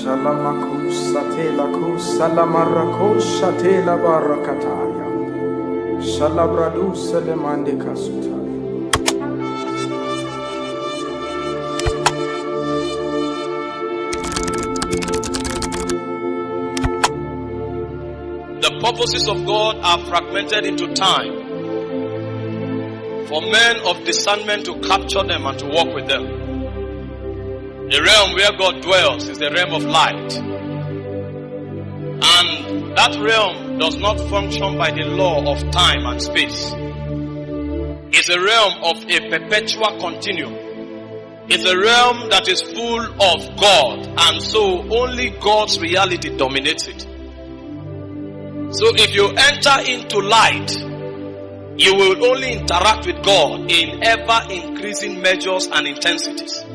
Shalamaku satela ku salamarako shatela barakataya. Shalabradu selemande kasutaya. The purposes of God are fragmented into time for men of discernment to capture them and to walk with them. The realm where God dwells is the realm of light. And that realm does not function by the law of time and space. It's a realm of a perpetual continuum. It's a realm that is full of God, and so only God's reality dominates it. So if you enter into light, you will only interact with God in ever increasing measures and intensities.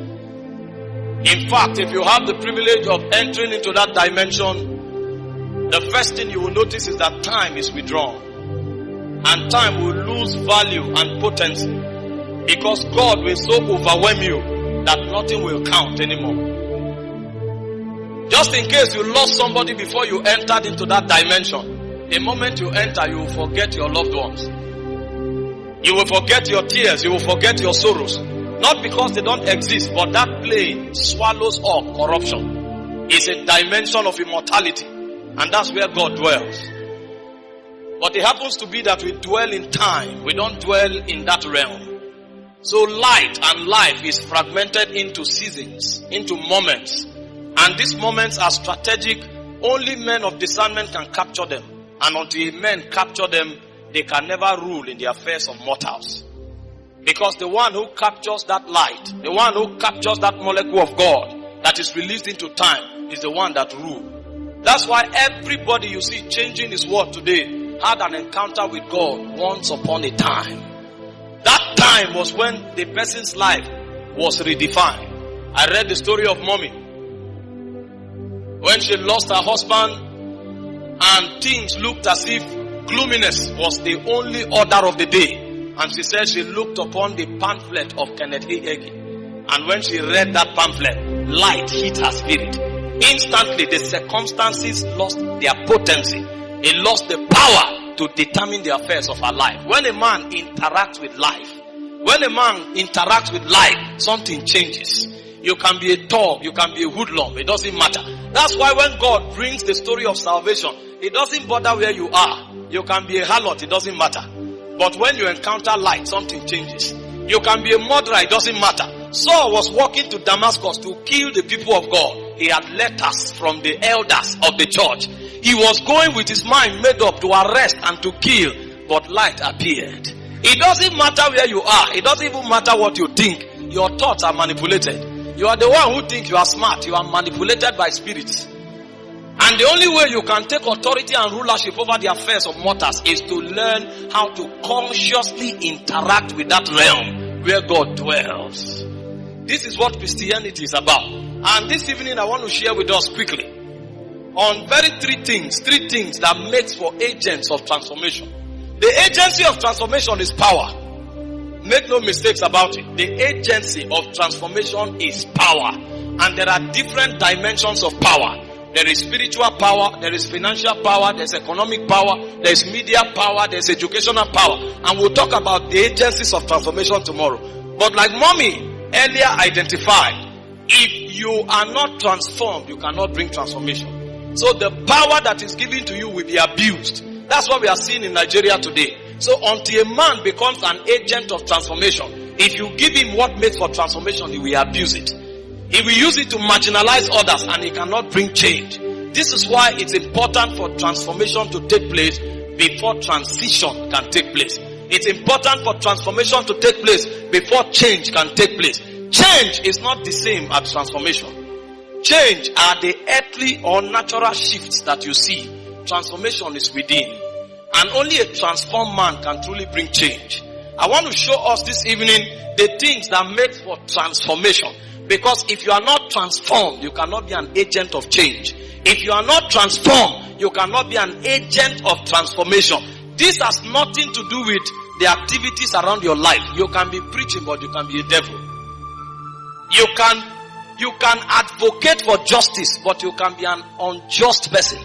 In fact, if you have the privilege of entering into that dimension, the first thing you will notice is that time is withdrawn. And time will lose value and potency, because God will so overwhelm you that nothing will count anymore. Just in case you lost somebody before you entered into that dimension, the moment you enter, you will forget your loved ones. You will forget your tears. You will forget your sorrows. Not because they don't exist, but that plane swallows up corruption. It's a dimension of immortality, and that's where God dwells. But it happens to be that we dwell in time. We don't dwell in that realm. So light and life is fragmented into seasons, into moments. And these moments are strategic. Only men of discernment can capture them. And until men capture them, they can never rule in the affairs of mortals. Because the one who captures that light, the one who captures that molecule of God that is released into time, is the one that rules. That's why everybody you see changing his word today had an encounter with God once upon a time. That time was when the person's life was redefined. I read the story of Mommy. When she lost her husband, and things looked as if gloominess was the only order of the day. And she said she looked upon the pamphlet of Kenneth Hagin. And when she read that pamphlet, light hit her spirit. Instantly, the circumstances lost their potency. It lost the power to determine the affairs of her life. When a man interacts with life, something changes. You can be a dog, you can be a hoodlum, it doesn't matter. That's why when God brings the story of salvation, it doesn't bother where you are. You can be a harlot, it doesn't matter. But when you encounter light, something changes. You can be a murderer, it doesn't matter. Saul was walking to Damascus to kill the people of God. He had letters from the elders of the church. He was going with his mind made up to arrest and to kill, but light appeared. It doesn't matter where you are. It doesn't even matter what you think. Your thoughts are manipulated. You are the one who thinks you are smart. You are manipulated by spirits. And the only way you can take authority and rulership over the affairs of mortals is to learn how to consciously interact with that realm where God dwells. This is what Christianity is about. And this evening I want to share with us quickly on three things that makes for agents of transformation. The agency of transformation is power. Make no mistakes about it. The agency of transformation is power. And there are different dimensions of power. There is spiritual power, there is financial power, there is economic power, there is media power, there is educational power. And we'll talk about the agencies of transformation tomorrow. But like Mommy earlier identified, if you are not transformed, you cannot bring transformation. So the power that is given to you will be abused. That's what we are seeing in Nigeria today. So until a man becomes an agent of transformation, if you give him what makes for transformation, he will abuse it. He will use it to marginalize others, and he cannot bring change. This is why it's important for transformation to take place before transition can take place. It's important for transformation to take place before change can take place. Change is not the same as transformation. Change are the earthly or natural shifts that you see. Transformation is within. And only a transformed man can truly bring change. I want to show us this evening the things that make for transformation. Because if you are not transformed, you cannot be an agent of change. If you are not transformed, you cannot be an agent of transformation. This has nothing to do with the activities around your life. You can be preaching, but you can be a devil. You You can advocate for justice, but you can be an unjust person.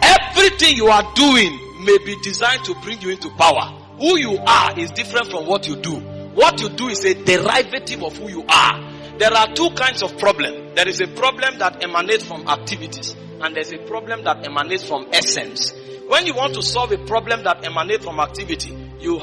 Everything you are doing may be designed to bring you into power. Who you are is different from what you do. What you do is a derivative of who you are. There are two kinds of problem. There is a problem that emanates from activities, and there's a problem that emanates from essence. When you want to solve a problem that emanates from activity, you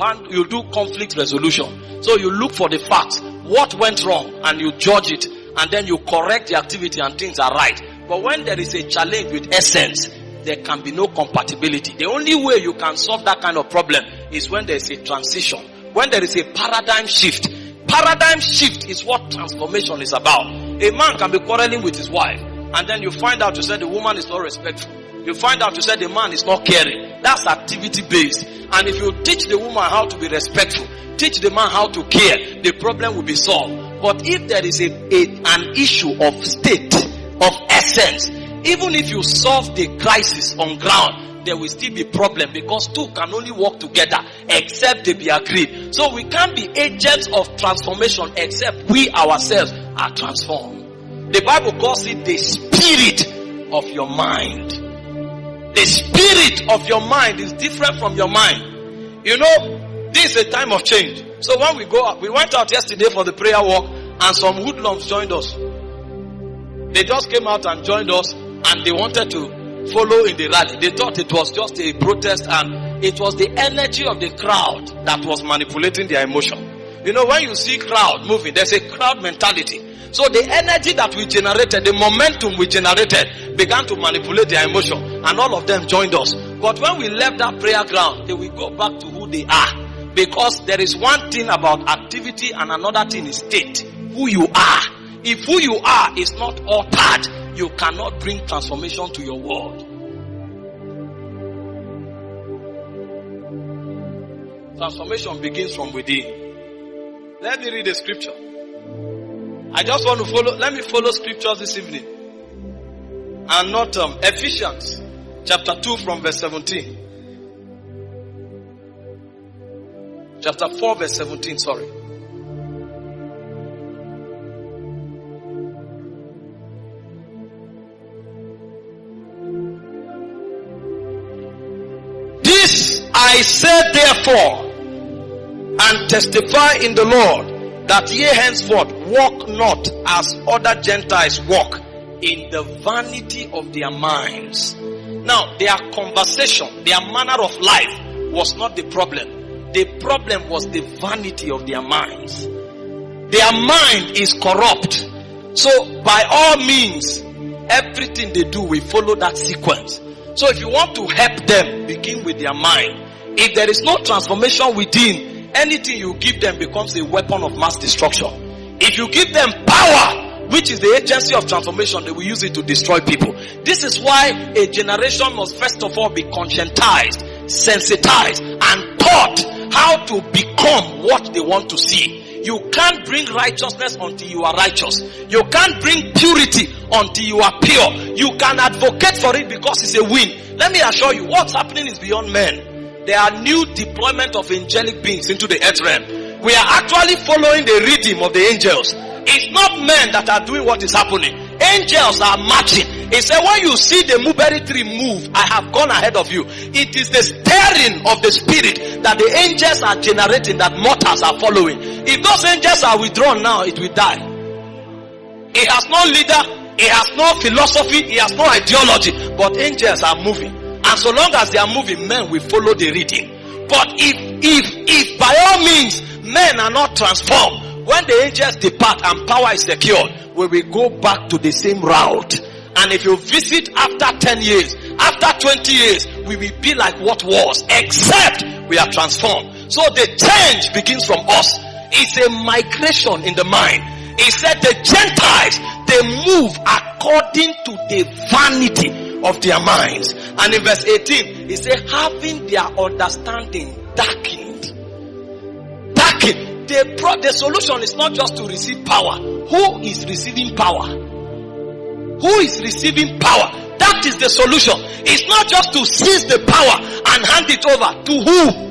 do conflict resolution. So you look for the facts, what went wrong, and you judge it, and then you correct the activity and things are right. But when there is a challenge with essence, there can be no compatibility. The only way you can solve that kind of problem is when there is a transition, when there is a paradigm shift. Paradigm shift is what transformation is about. A man can be quarreling with his wife, and then you find out, you say the woman is not respectful. You find out, you say the man is not caring. That's activity based. And if you teach the woman how to be respectful, teach the man how to care, the problem will be solved. But if there is an issue of state, of essence, even if you solve the crisis on ground, there will still be problem, because two can only work together except they be agreed. So we can't be agents of transformation except we ourselves are transformed. The Bible calls it the spirit of your mind. The spirit of your mind is different from your mind. You know, this is a time of change. So when we went out yesterday for the prayer walk, and some hoodlums joined us. They just came out and joined us, and they wanted to follow in the rally. They thought it was just a protest, and it was the energy of the crowd that was manipulating their emotion. You know, when you see crowd moving, there's a crowd mentality. So the energy that we generated, the momentum we generated, began to manipulate their emotion, and all of them joined us. But when we left that prayer ground, they will go back to who they are, because there is one thing about activity and another thing is state, who you are. If who you are is not altered, you cannot bring transformation to your world. Transformation begins from within. Let me read the scripture. I just want to follow. Let me follow scriptures this evening, and not Ephesians chapter 2 from verse 17. Chapter 4 verse 17, sorry. This I said therefore, and testify in the Lord, that ye henceforth walk not as other Gentiles walk, in the vanity of their minds. Now, their conversation, their manner of life was not the problem. The problem was the vanity of their minds. Their mind is corrupt. So, by all means, everything they do will follow that sequence. So, if you want to help them, begin with their mind. If there is no transformation within, anything you give them becomes a weapon of mass destruction. If you give them power, which is the agency of transformation, they will use it to destroy people. This is why a generation must first of all be conscientized, sensitized, and taught how to become what they want to see. You can't bring righteousness until you are righteous. You can't bring purity until you are pure. You can advocate for it because it's a win. Let me assure you, what's happening is beyond men. There are new deployment of angelic beings into the earth realm. We are actually following the rhythm of the angels. It's not men that are doing what is happening. Angels are marching. He said, when you see the mulberry tree move, I have gone ahead of you. It is the stirring of the spirit that the angels are generating that mortals are following. If those angels are withdrawn now, it will die. It has no leader, it has no philosophy, it has no ideology, but angels are moving. And so long as they are moving, men will follow the reading. But if by all means men are not transformed, when the angels depart and power is secured, we will go back to the same route. And if you visit after 10 years, after 20 years, we will be like what was, except we are transformed. So the change begins from us. It's a migration in the mind. He said the Gentiles, they move according to the vanity of their minds. And in verse 18, he said, having their understanding darkened. Darkened. The solution is not just to receive power. Who is receiving power? Who is receiving power? That is the solution. It's not just to seize the power and hand it over to who?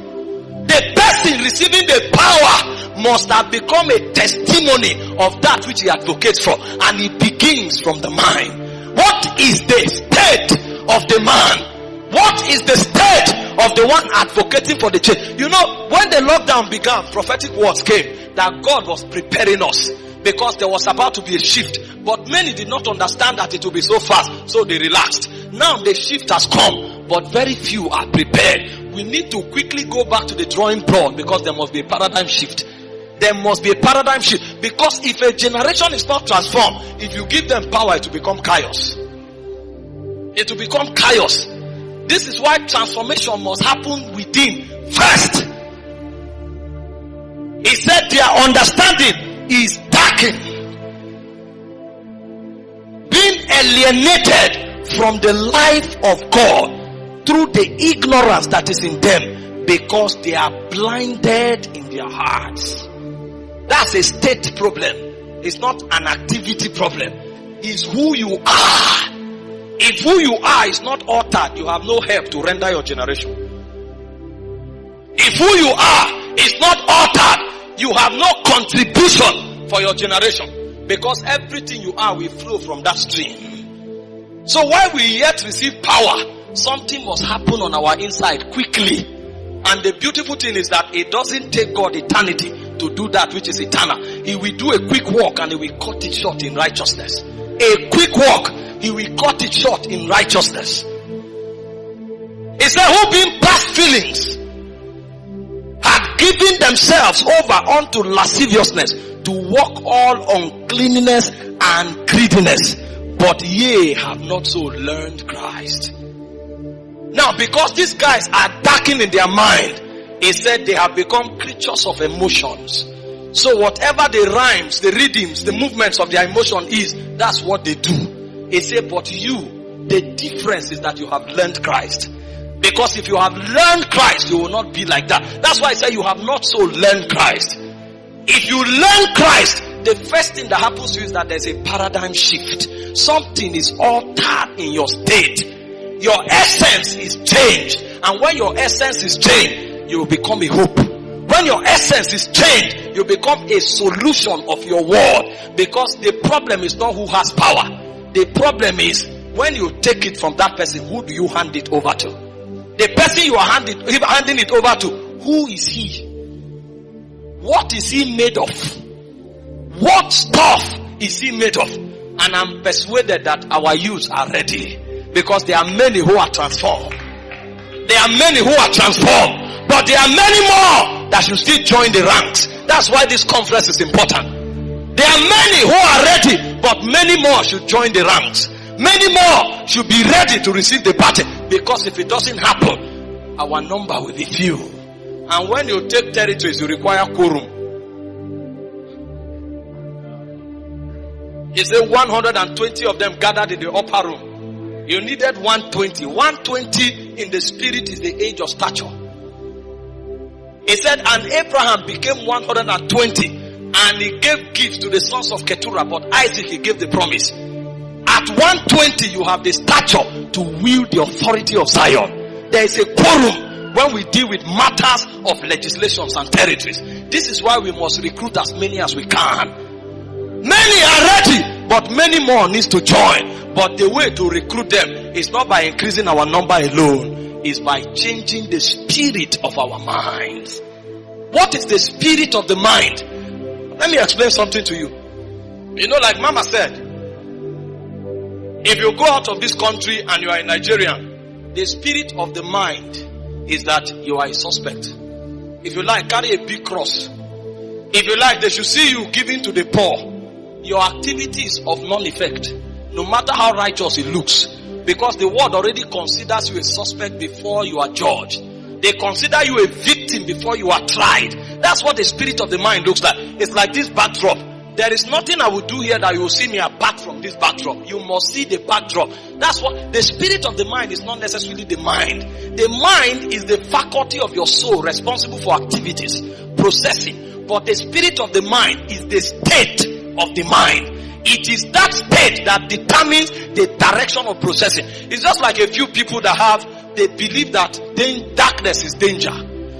The person receiving the power must have become a testimony of that which he advocates for. And it begins from the mind. What is the state of the man? What is the state of the one advocating for the change? You know, when the lockdown began, prophetic words came that God was preparing us because there was about to be a shift. But many did not understand that it would be so fast, so they relaxed. Now the shift has come, but very few are prepared. We need to quickly go back to the drawing board because there must be a paradigm shift. There must be a paradigm shift, because if a generation is not transformed, if you give them power, it will become chaos. It will become chaos. This is why transformation must happen within first. He said their understanding is darkened, being alienated from the life of God through the ignorance that is in them, because they are blinded in their hearts. That's a state problem. It's not an activity problem. It's who you are. If who you are is not altered, you have no help to render your generation. If who you are is not altered, you have no contribution for your generation, because everything you are will flow from that stream. So while we yet receive power, something must happen on our inside quickly. And the beautiful thing is that it doesn't take God eternity to do that which is eternal. He will do a quick walk and he will cut it short in righteousness. A quick walk, he will cut it short in righteousness. He said, who being past feelings had given themselves over unto lasciviousness, to walk all uncleanness and greediness, but ye have not so learned Christ. Now, because these guys are darkened in their mind, he said they have become creatures of emotions. So whatever the rhymes, the rhythms, the movements of their emotion is, that's what they do. He said, but you, the difference is that you have learned Christ. Because if you have learned Christ, you will not be like that. That's why I say you have not so learned Christ. If you learn Christ, the first thing that happens to you is that there's a paradigm shift. Something is altered in your state. Your essence is changed. And when your essence is changed, you will become a hope. When your essence is changed, you become a solution of your world. Because the problem is not who has power. The problem is when you take it from that person, who do you hand it over to? The person you are handing it over to, who is he? What is he made of? What stuff is he made of? And I'm persuaded that our youths are ready. Because there are many who are transformed. There are many who are transformed. But there are many more that should still join the ranks. That's why this conference is important. There are many who are ready, but many more should join the ranks. Many more should be ready to receive the baton. Because if it doesn't happen, our number will be few. And when you take territories, you require quorum. He said 120 of them gathered in the upper room. You needed 120. 120 in the spirit is the age of stature. He said, and Abraham became 120, and he gave gifts to the sons of Keturah, but Isaac he gave the promise. At 120, you have the stature to wield the authority of Zion. There is a quorum when we deal with matters of legislations and territories. This is why we must recruit as many as we can. Many are ready, but many more needs to join. But the way to recruit them is not by increasing our number alone. It's by changing the spirit of our minds. What is the spirit of the mind? Let me explain something to you. You know, like Mama said, if you go out of this country and you are a Nigerian, the spirit of the mind is that you are a suspect. If you like, carry a big cross. If you like, they should see you giving to the poor. Your activity is of none effect, no matter how righteous it looks, because the world already considers you a suspect before you are judged. They consider you a victim before you are tried. That's what the spirit of the mind looks like. It's like this backdrop. There is nothing I will do here that you will see me apart from this backdrop. You must see the backdrop. That's what the spirit of the mind is, not necessarily the mind. The mind is the faculty of your soul responsible for activities, processing. But the spirit of the mind is the state of the mind. It is that state that determines the direction of processing. It's just like a few people that they believe that darkness is danger.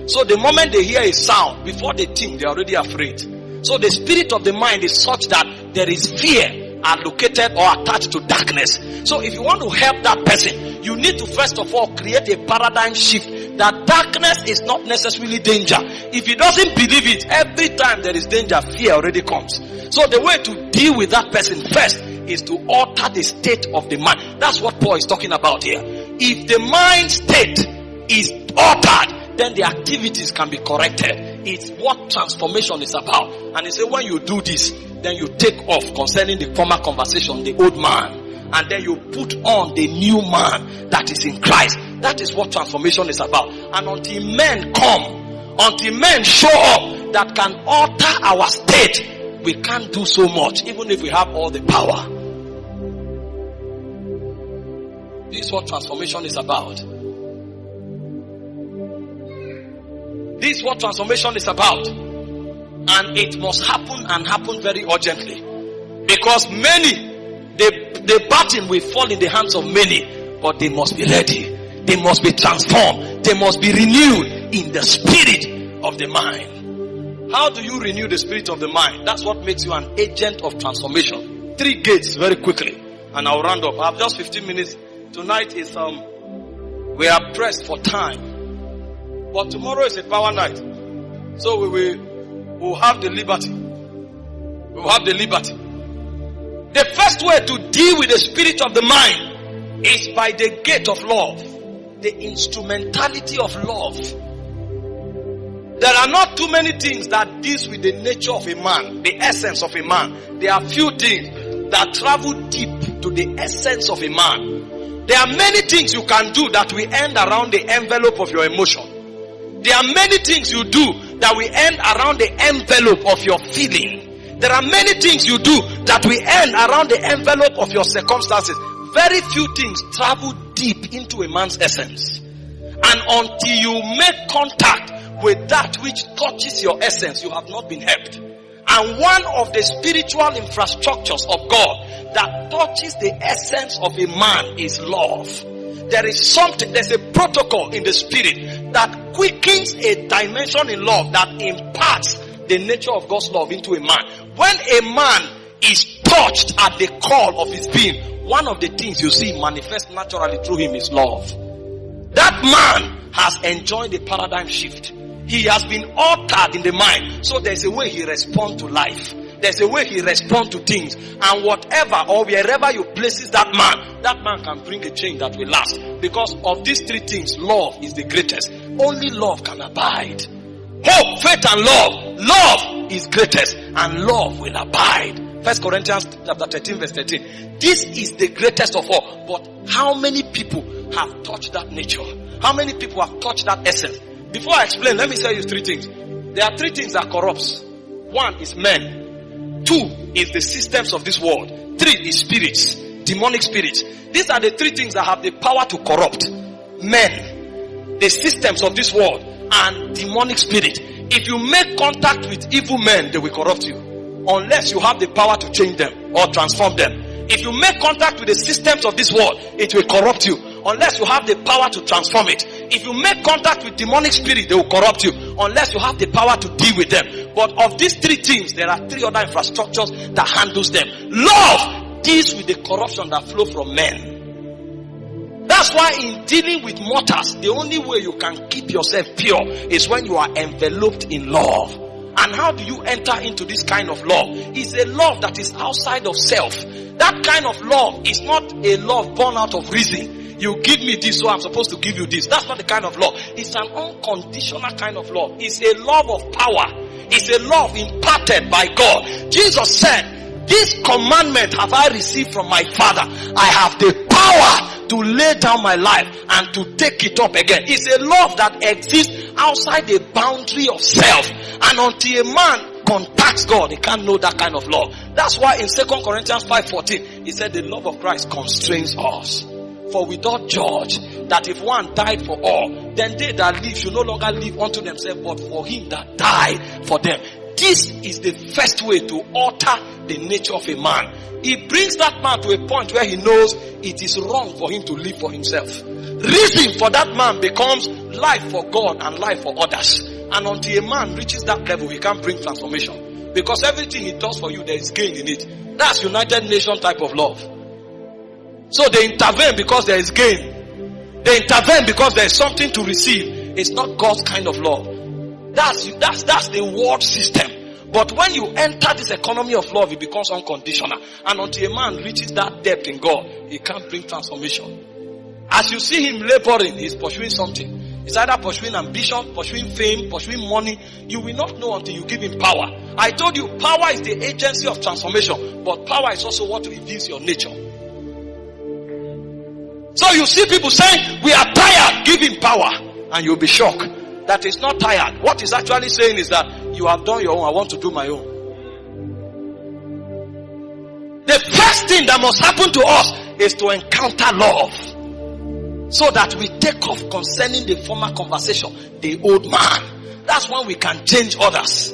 So the moment they hear a sound, before they think, they're already afraid. So the spirit of the mind is such that there is fear allocated or attached to darkness. So if you want to help that person, you need to first of all create a paradigm shift that darkness is not necessarily danger. If he doesn't believe it, every time there is danger, fear already comes. So the way to deal with that person first is to alter the state of the mind. That's what Paul is talking about here. If the mind state is altered, then the activities can be corrected. It's what transformation is about. And he said, when you do this, then you take off concerning the former conversation, the old man, and then you put on the new man that is in Christ. That is what transformation is about. And until men come, until men show up that can alter our state, we can't do so much, even if we have all the power. This is what transformation is about. This is what transformation is about. And it must happen, and happen very urgently. Because many, the baton will fall in the hands of many, but they must be ready. They must be transformed. They must be renewed in the spirit of the mind. How do you renew the spirit of the mind? That's what makes you an agent of transformation. 3 gates very quickly, and I'll round up. I have just 15 minutes. Tonight is we are pressed for time, but tomorrow is a power night, so we'll have the liberty. We'll have the liberty. The first way to deal with the spirit of the mind is by the gate of love, the instrumentality of love. There are not too many things that deals with the nature of a man, the essence of a man. There are few things that travel deep to the essence of a man. There are many things you can do that will end around the envelope of your emotion. There are many things you do that will end around the envelope of your feeling. There are many things you do that will end around the envelope of your circumstances. Very few things travel deep into a man's essence. And until you make contact with that which touches your essence, you have not been helped. And one of the spiritual infrastructures of God that touches the essence of a man is love. There is something, there's a protocol in the spirit that quickens a dimension in love that imparts the nature of God's love into a man. When a man is touched at the core of his being, one of the things you see manifest naturally through him is love. That man has enjoyed the paradigm shift. He has been altered in the mind. So there's a way he responds to life. There's a way he responds to things. And whatever or wherever you places that man can bring a change that will last. Because of these 3 things, love is the greatest. Only love can abide. Hope, faith and love. Love is greatest and love will abide. 1 Corinthians chapter 13 verse 13. This is the greatest of all. But how many people have touched that nature? How many people have touched that essence? Before I explain, let me tell you 3 things. There are 3 things that corrupts. 1 is men. 2 is the systems of this world. 3 is spirits, demonic spirits. These are the 3 things that have the power to corrupt. Men, the systems of this world, and demonic spirit. If you make contact with evil men, they will corrupt you. Unless you have the power to change them or transform them. If you make contact with the systems of this world, it will corrupt you. Unless you have the power to transform it. If you make contact with demonic spirit, they will corrupt you. Unless you have the power to deal with them. But of these 3 things, there are 3 other infrastructures that handles them. Love deals with the corruption that flows from men. That's why in dealing with mortals, the only way you can keep yourself pure is when you are enveloped in love. And how do you enter into this kind of love? It's a love that is outside of self. That kind of love is not a love born out of reason. You give me this, so I'm supposed to give you this. That's not the kind of love. It's an unconditional kind of love. It's a love of power. It's a love imparted by God. Jesus said, this commandment have I received from my Father. I have the power to lay down my life and to take it up again. It's a love that exists outside the boundary of self. And until a man contacts God, he can't know that kind of love. That's why in 2 Corinthians 5:14, he said the love of Christ constrains us. For we don't judge that if one died for all, then they that live should no longer live unto themselves, but for him that died for them. This is the first way to alter the nature of a man. It brings that man to a point where he knows it is wrong for him to live for himself. Reason for that man becomes life for God and life for others. And until a man reaches that level, he can't bring transformation. Because everything he does for you, there is gain in it. That's United Nations type of love. So they intervene because there is gain. They intervene because there is something to receive. It's not God's kind of love. That's the world system. But when you enter this economy of love, it becomes unconditional. And until a man reaches that depth in God, he can't bring transformation. As you see him laboring, he's pursuing something. He's either pursuing ambition, pursuing fame, pursuing money. You will not know until you give him power. I told you, power is the agency of transformation. But power is also what reveals your nature. So you see people saying, we are tired, give him power. And you'll be shocked that he's not tired. What he's actually saying is that you have done your own, I want to do my own. The first thing that must happen to us is to encounter love. So that we take off concerning the former conversation, the old man. That's when we can change others.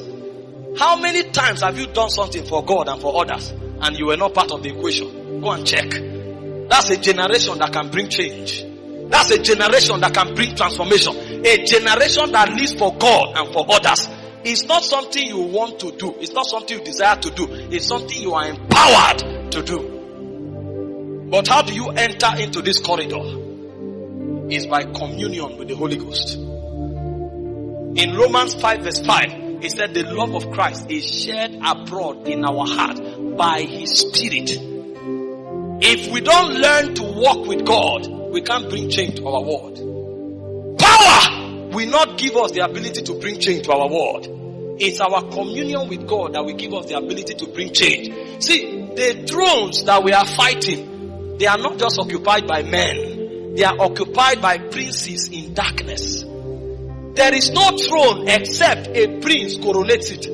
How many times have you done something for God and for others and you were not part of the equation? Go and check. That's a generation that can bring change. That's a generation that can bring transformation. A generation that lives for God and for others. It's not something you want to do. It's not something you desire to do. It's something you are empowered to do. But how do you enter into this corridor? Is by communion with the Holy Ghost. In Romans 5 verse 5, it said the love of Christ is shed abroad in our heart by His Spirit. If we don't learn to walk with God, we can't bring change to our world. Power will not give us the ability to bring change to our world. It's our communion with God that will give us the ability to bring change. See, the thrones that we are fighting, they are not just occupied by men. They are occupied by princes in darkness. There is no throne except a prince correlates it.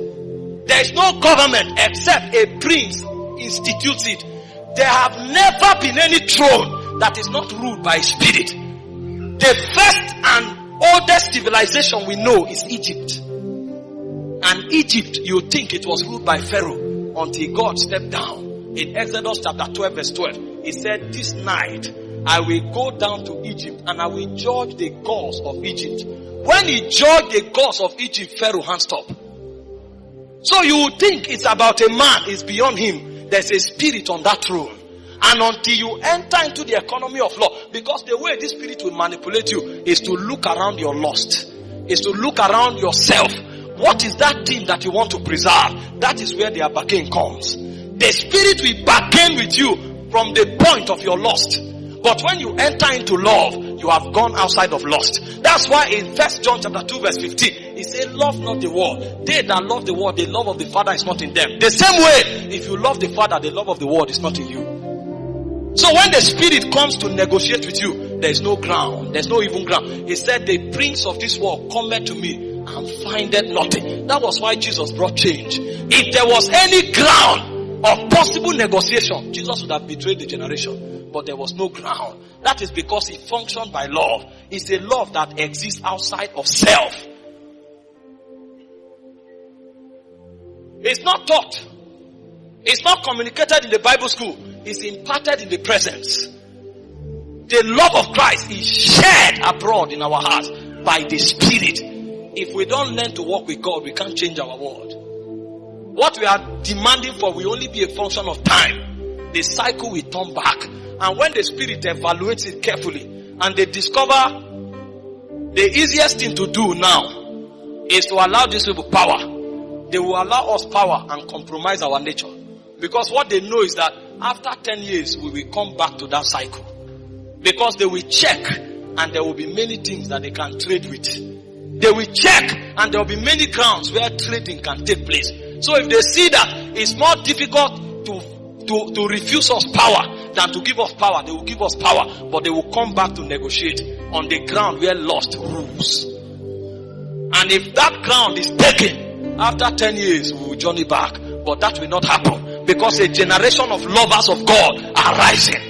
There is no government except a prince institutes it. There have never been any throne that is not ruled by a spirit. The first and oldest civilization we know is Egypt. And Egypt, you think it was ruled by Pharaoh until God stepped down. In Exodus chapter 12 verse 12, He said, this night I will go down to Egypt and I will judge the gods of Egypt. When He judged the gods of Egypt, Pharaoh hands up. So you would think it's about a man, it's beyond him. There's a spirit on that throne. And until you enter into the economy of law, because the way this spirit will manipulate you is to look around your lust, is to look around yourself. What is that thing that you want to preserve? That is where the bargain comes. The spirit will bargain with you from the point of your lust. But when you enter into love, you have gone outside of lust. That's why in 1 John chapter 2 verse 15, He said, love not the world. They that love the world, the love of the Father is not in them. The same way, if you love the Father, the love of the world is not in you. So when the Spirit comes to negotiate with you, there is no ground. There's no even ground. He said, the prince of this world cometh to me and findeth nothing. That was why Jesus brought change. If there was any ground of possible negotiation, Jesus would have betrayed the generation. But there was no ground. That is because He functioned by love. It's a love that exists outside of self. It's not taught. It's not communicated in the Bible school. It's imparted in the presence. The love of Christ is shed abroad in our hearts by the Spirit. If we don't learn to walk with God, we can't change our world. What we are demanding for will only be a function of time. The cycle will turn back. And when the Spirit evaluates it carefully and they discover the easiest thing to do now is to allow these people power, they will allow us power and compromise our nature. Because what they know is that after 10 years, we will come back to that cycle. Because they will check and there will be many things that they can trade with. They will check and there will be many grounds where trading can take place. So if they see that it's more difficult to refuse us power than to give us power, they will give us power, but they will come back to negotiate on the ground where lust rules. And if that ground is taken, after 10 years, we will journey back. But that will not happen because a generation of lovers of God are rising.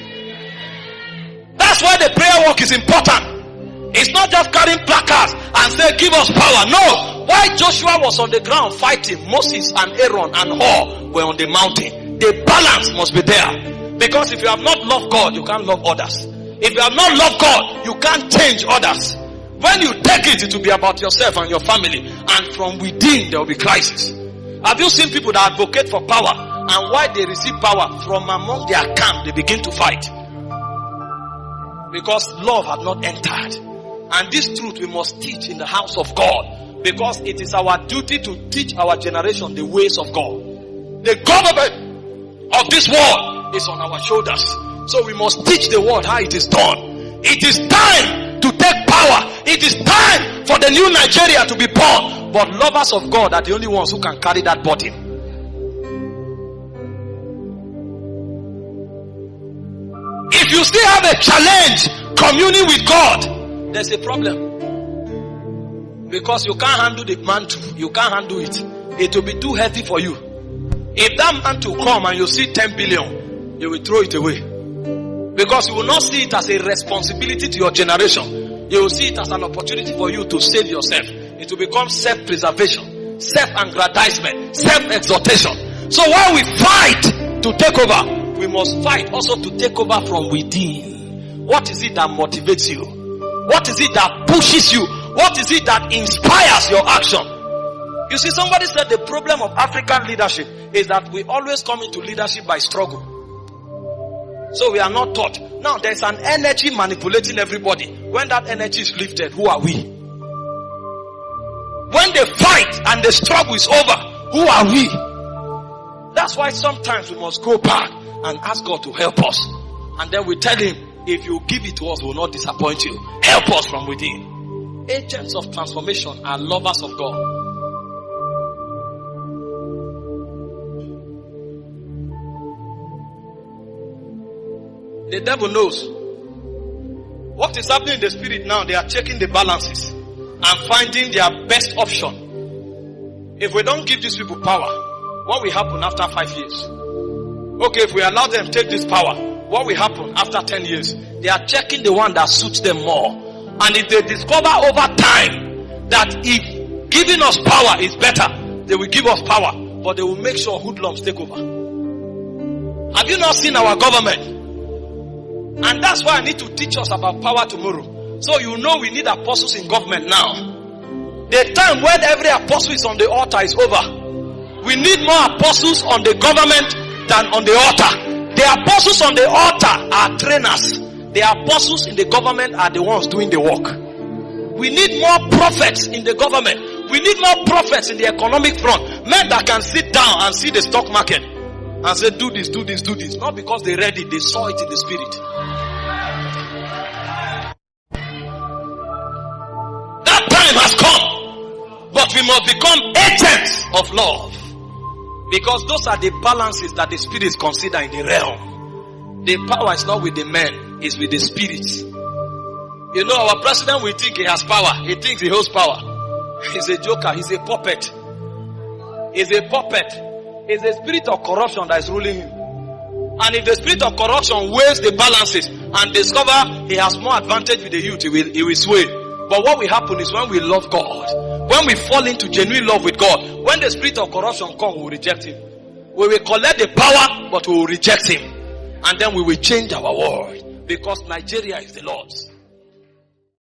That's why the prayer work is important. It's not just carrying placards and say, give us power. No. Why Joshua was on the ground fighting, Moses and Aaron and Hur were on the mountain. The balance must be there. Because if you have not loved God, you can't love others. If you have not loved God, you can't change others. When you take it, it will be about yourself and your family. and from within there will be crisis. Have you seen people that advocate for power, and while they receive power, from among their camp they begin to fight? Because love had not entered. And this truth we must teach in the house of God, because it is our duty to teach our generation the ways of God. The government of this world is on our shoulders, so we must teach the world how it is done. It is time to take power. It is time for the new Nigeria to be born. But lovers of God are the only ones who can carry that burden. If you still have a challenge communing with God, there's a problem. Because you can't handle the mantle. You can't handle it. It will be too heavy for you. If that mantle come and you see 10 billion, you will throw it away. Because you will not see it as a responsibility to your generation. You will see it as an opportunity for you to save yourself. It will become self-preservation, self-aggrandizement, self-exaltation. So while we fight to take over, we must fight also to take over from within. What is it that motivates you? What is it that pushes you? What is it that inspires your action? You see, somebody said the problem of African leadership is that we always come into leadership by struggle. So we are not taught. Now there's an energy manipulating everybody. When that energy is lifted, who are we? When the fight and the struggle is over, who are we? That's why sometimes we must go back and ask God to help us. And then we tell him, if you give it to us, we will not disappoint you. Help us from within. Agents of transformation are lovers of God. The devil knows what is happening in the spirit now. They are checking the balances and finding their best option. If we don't give these people power, what will happen after 5 years? Okay, if we allow them to take this power, what will happen after 10 years? They are checking the one that suits them more. And if they discover over time that if giving us power is better, they will give us power, but they will make sure hoodlums take over. Have you not seen our government? And that's why I need to teach us about power tomorrow. So you know we need apostles in government now. The time when every apostle is on the altar is over. We need more apostles on the government than on the altar. The apostles on the altar are trainers. The apostles in the government are the ones doing the work. We need more prophets in the government. We need more prophets in the economic front. Men that can sit down and see the stock market and say, do this, do this, do this. Not because they read it, they saw it in the spirit. That time has come. But we must become agents of love. Because those are the balances that the spirits consider in the realm. The power is not with the men, it's with the spirits. You know, our president will think he has power. He thinks he holds power. He's a joker, he's a puppet. He's a puppet. It's the spirit of corruption that is ruling him. And if the spirit of corruption weighs the balances and discover he has more advantage with the youth, he will sway. But what will happen is when we love God, when we fall into genuine love with God, when the spirit of corruption comes, we will reject him. We will collect the power, but we will reject him. And then we will change our world. Because Nigeria is the Lord's.